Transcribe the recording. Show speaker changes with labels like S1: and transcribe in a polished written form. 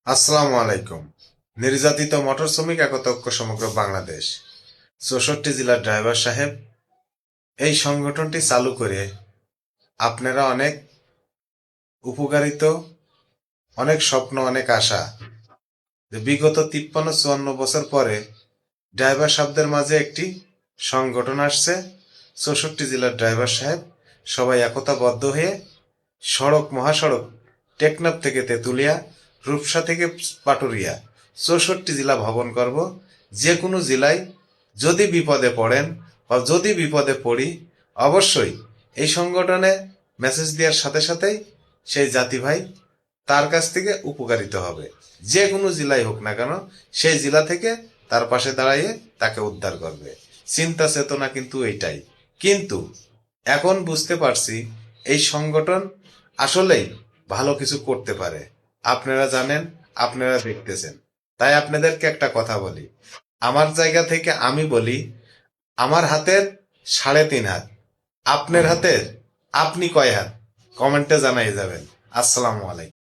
S1: আসসালামু আলাইকুম। নির্যাতিত মোটর শ্রমিক একতা ঐক্য সমগ্র বাংলাদেশ ৬৪ জেলার ড্রাইভার সাহেব এই সংগঠনটি চালু করে আপনারা অনেক উপকারিত, অনেক স্বপ্ন, অনেক আশা যে বিগত ৫৩-৫৪ বছর পরে ড্রাইভার সাহেবদের মাঝে একটি সংগঠন আসছে। ৬৪ জেলার ড্রাইভার সাহেব সবাই একতাবদ্ধ হয়ে সড়ক, মহাসড়ক, টেকনাফ থেকে তেঁতুলিয়া, রূপসা থেকে পাটুরিয়া ৬৪ জেলা ভ্রমণ করব। যে কোনো জেলায় যদি বিপদে পড়েন বা যদি বিপদে পড়ি, অবশ্যই এই সংগঠনে মেসেজ দেওয়ার সাথে সাথেই সেই জাতি ভাই তার কাছ থেকে উপকারিত হবে। যে কোনো জেলায় হোক না কেন, সেই জেলা থেকে তার পাশে দাঁড়িয়ে তাকে উদ্ধার করবে। চিন্তা চেতনা কিন্তু এইটাই। কিন্তু এখন বুঝতে পারছি এই সংগঠন আসলেই ভালো কিছু করতে পারে। আপনারা জানেন, আপনারা দেখতেছেন। তাই আপনাদেরকে একটা কথা বলি, আমার জায়গা থেকে আমি বলি, আমার হাতের ৩.৫ হাত, আপনার হাতের আপনি কয় হাত? কমেন্টে জানাই যাবেন। আসসালামু আলাইকুম।